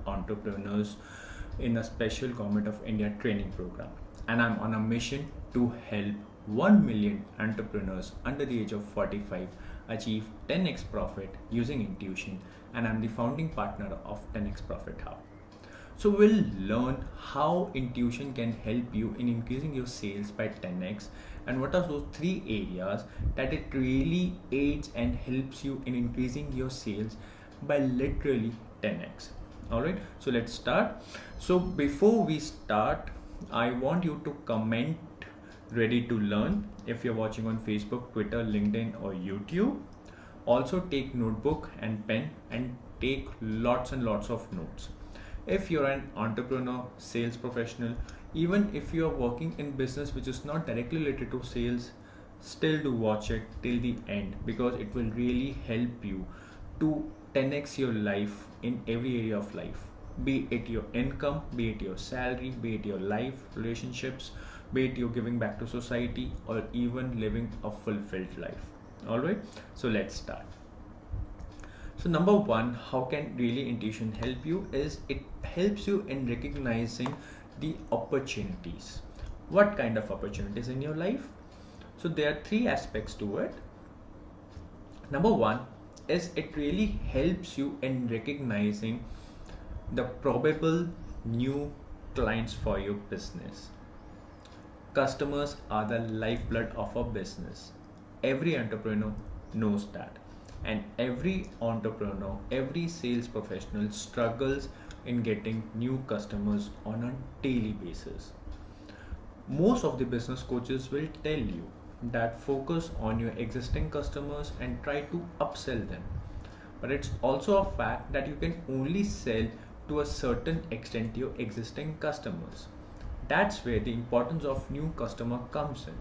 entrepreneurs in a special Government of India training program. And I'm on a mission to help 1 million entrepreneurs under the age of 45 achieve 10x profit using intuition. And I'm the founding partner of 10x Profit Hub. So we'll learn how intuition can help you in increasing your sales by 10x and what are those three areas that it really aids and helps you in increasing your sales by literally 10x. All right, so let's start. So before we start, I want you to comment ready to learn if you're watching on Facebook, Twitter, LinkedIn or YouTube. Also take notebook and pen and take lots and lots of notes. If you're an entrepreneur, sales professional, even if you're working in business which is not directly related to sales, still do watch it till the end because it will really help you to 10x your life in every area of life, be it your income, be it your salary, be it your life, relationships, be it you're giving back to society or even living a fulfilled life. All right, so let's start. So number one, how can really intuition help you is it helps you in recognizing the opportunities. What kind of opportunities in your life? So there are three aspects to it. Number one is it really helps you in recognizing the probable new clients for your business. Customers are the lifeblood of a business. Every entrepreneur knows that. And every entrepreneur, every sales professional struggles in getting new customers on a daily basis. Most of the business coaches will tell you that focus on your existing customers and try to upsell them. But it's also a fact that you can only sell to a certain extent to your existing customers. That's where the importance of new customer comes in.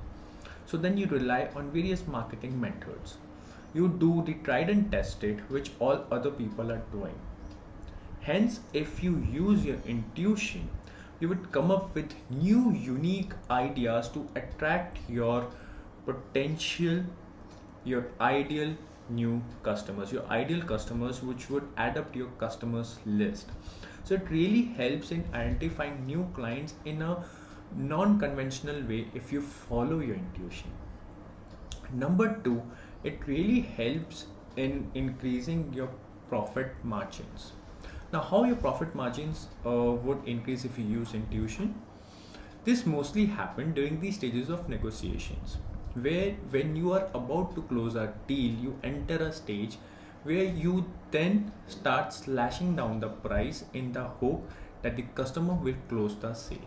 So then you rely on various marketing methods. You do the tried and tested which all other people are doing. Hence, if you use your intuition, you would come up with new unique ideas to attract your potential, your ideal new customers, your ideal customers which would add up to your customers list. So it really helps in identifying new clients in a non-conventional way if you follow your intuition. Number two, it really helps in increasing your profit margins. Now, how your profit margins would increase if you use intuition? This mostly happen during the stages of negotiations, where when you are about to close a deal, you enter a stage where you then start slashing down the price in the hope that the customer will close the sale.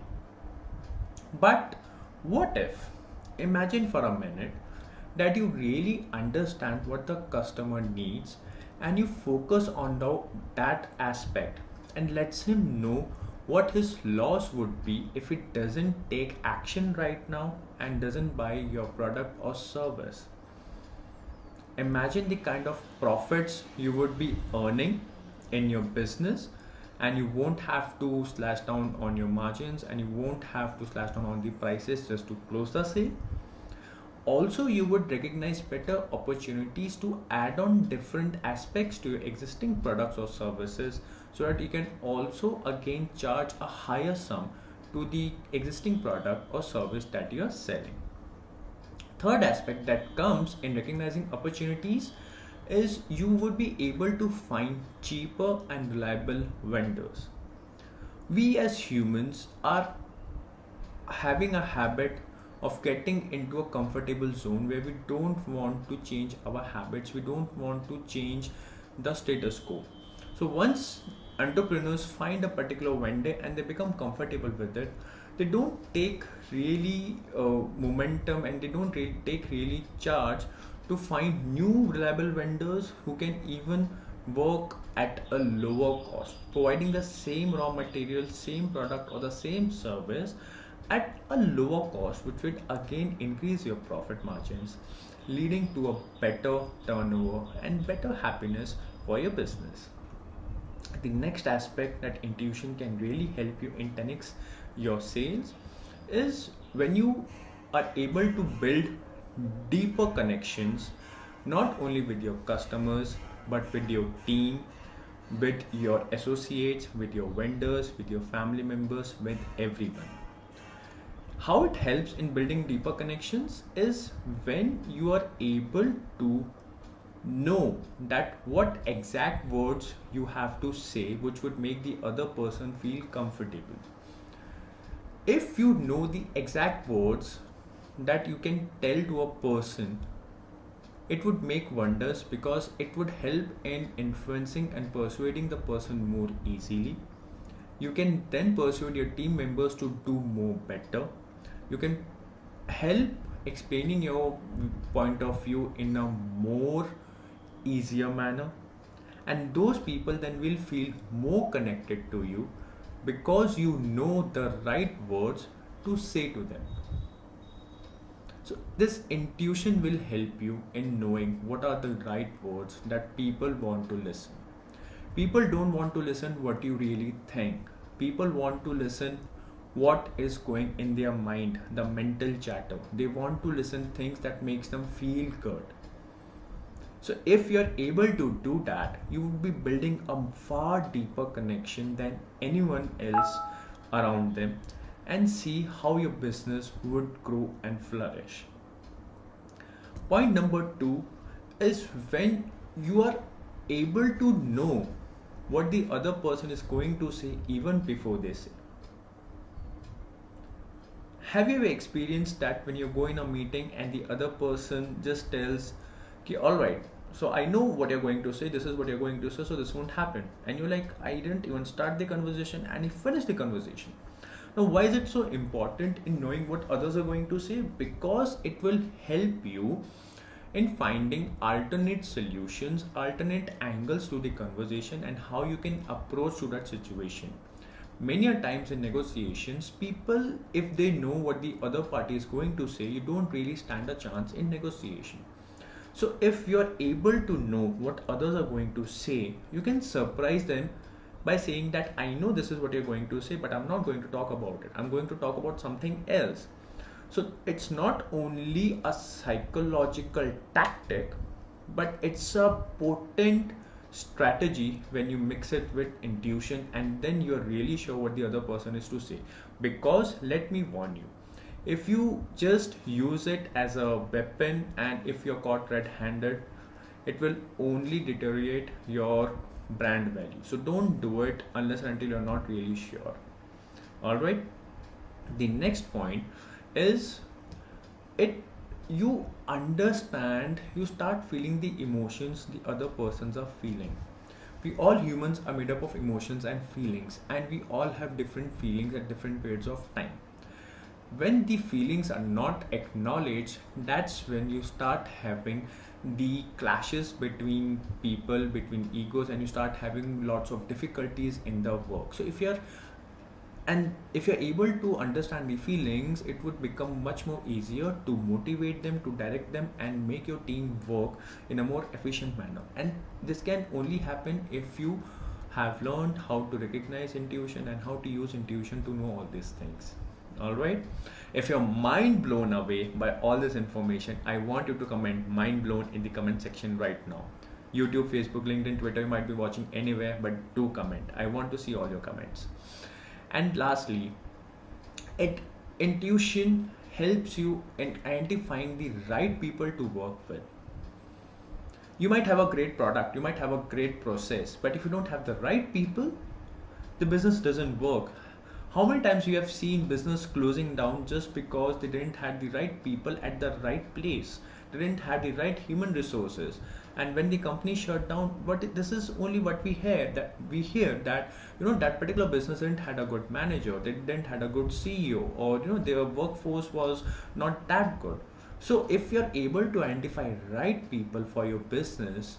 But what if, imagine for a minute, that you really understand what the customer needs and you focus on that aspect and lets him know what his loss would be if he doesn't take action right now and doesn't buy your product or service. Imagine the kind of profits you would be earning in your business, and you won't have to slash down on your margins and you won't have to slash down on the prices just to close the sale. Also, you would recognize better opportunities to add on different aspects to your existing products or services so that you can also again charge a higher sum to the existing product or service that you are selling. Third aspect that comes in recognizing opportunities is you would be able to find cheaper and reliable vendors. We as humans are having a habit of getting into a comfortable zone where we don't want to change our habits, we don't want to change the status quo. So once entrepreneurs find a particular vendor and they become comfortable with it, they don't take really momentum and they don't really take really charge to find new reliable vendors who can even work at a lower cost, providing the same raw material, same product or the same service at a lower cost, which would again increase your profit margins, leading to a better turnover and better happiness for your business. The next aspect that intuition can really help you in 10x your sales is when you are able to build deeper connections not only with your customers but with your team, with your associates, with your vendors, with your family members, with everyone. How it helps in building deeper connections is when you are able to know that what exact words you have to say which would make the other person feel comfortable. If you know the exact words that you can tell to a person, it would make wonders because it would help in influencing and persuading the person more easily. You can then persuade your team members to do more better. You can help explaining your point of view in a more easier manner, and those people then will feel more connected to you because you know the right words to say to them. So this intuition will help you in knowing what are the right words that people want to listen. People don't want to listen what you really think. People want to listen what is going in their mind, the mental chatter. They want to listen things that makes them feel good. So if you're able to do that, you would be building a far deeper connection than anyone else around them, and see how your business would grow and flourish. Point number two is when you are able to know what the other person is going to say even before they say. Have you ever experienced that when you go in a meeting and the other person just tells, okay, all right, so I know what you're going to say, this is what you're going to say, so this won't happen. And you're like, I didn't even start the conversation and he finished the conversation. Now, why is it so important in knowing what others are going to say? Because it will help you in finding alternate solutions, alternate angles to the conversation, and how you can approach to that situation. Many a times in negotiations, people, if they know what the other party is going to say, you don't really stand a chance in negotiation. So if you're able to know what others are going to say, you can surprise them by saying that I know this is what you're going to say, but I'm not going to talk about it. I'm going to talk about something else. So it's not only a psychological tactic, but it's a potent strategy when you mix it with intuition, and then you're really sure what the other person is to say. Because let me warn you, if you just use it as a weapon and if you're caught red-handed, it will only deteriorate your brand value. So don't do it unless and until you're not really sure. All right. The next point is it you understand, you start feeling the emotions the other persons are feeling. We all humans are made up of emotions and feelings, and we all have different feelings at different periods of time. When the feelings are not acknowledged, that's when you start having the clashes between people, between egos, and you start having lots of difficulties in the work. So if you're able to understand the feelings, it would become much more easier to motivate them, to direct them, and make your team work in a more efficient manner. And this can only happen if you have learned how to recognize intuition and how to use intuition to know all these things. All right. If you're mind blown away by all this information, I want you to comment mind blown in the comment section right now. YouTube, Facebook, LinkedIn, Twitter, you might be watching anywhere, but do comment. I want to see all your comments. And lastly, intuition helps you in identifying the right people to work with. You might have a great product, you might have a great process, but if you don't have the right people, the business doesn't work. How many times you have seen business closing down just because they didn't have the right people at the right place? They didn't have the right human resources. And when the company shut down, this is only what we hear, that that particular business didn't had a good manager, they didn't had a good CEO, or their workforce was not that good. So if you're able to identify right people for your business,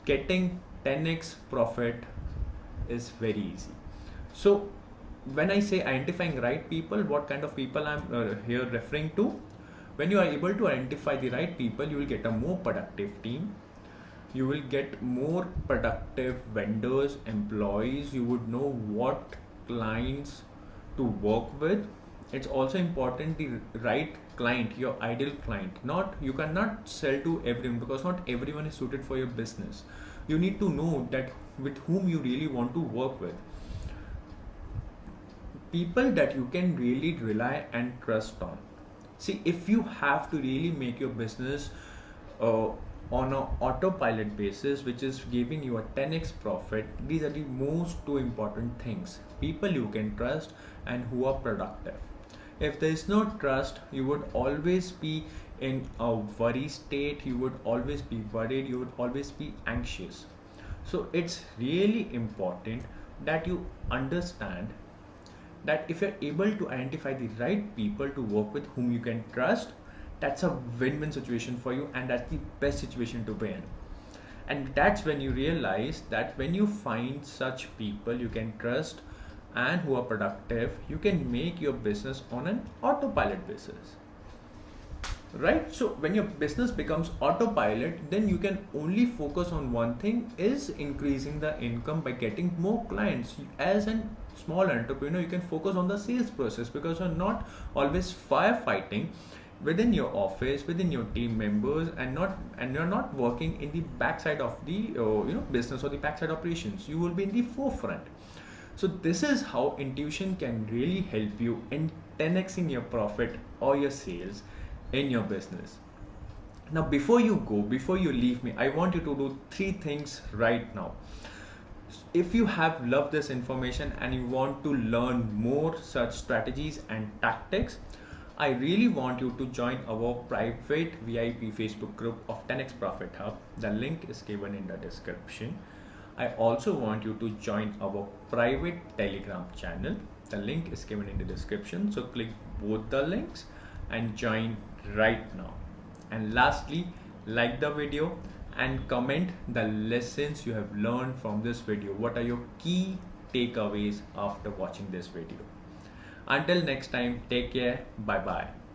getting 10x profit is very easy. So when I say identifying right people, what kind of people I'm here referring to? When you are able to identify the right people, you will get a more productive team. You will get more productive vendors, employees. You would know what clients to work with. It's also important the right client, your ideal client. Not you cannot sell to everyone because not everyone is suited for your business. You need to know that with whom you really want to work with. People that you can really rely and trust on. See, if you have to really make your business uh, on a autopilot basis, which is giving you a 10x profit, these are the most two important things: people you can trust and who are productive. If there is no trust, you would always be in a worry state, you would always be worried, you would always be anxious. So it's really important that you understand that if you're able to identify the right people to work with whom you can trust, that's a win-win situation for you, and that's the best situation to be in. And that's when you realize that when you find such people you can trust and who are productive, you can make your business on an autopilot basis, right? So when your business becomes autopilot, then you can only focus on one thing, is increasing the income by getting more clients. As a small entrepreneur, you can focus on the sales process because you're not always firefighting within your office, within your team members, and you're not working in the backside of the business or the backside operations. You will be in the forefront. So this is how intuition can really help you in 10xing your profit or your sales in your business. Now, before you go, before you leave me, I want you to do three things right now. If you have loved this information and you want to learn more such strategies and tactics, I really want you to join our private VIP Facebook group of 10x Profit Hub. The link is given in the description. I also want you to join our private Telegram channel. The link is given in the description. So click both the links and join right now. And lastly, like the video and comment the lessons you have learned from this video. What are your key takeaways after watching this video? Until next time, take care. Bye bye.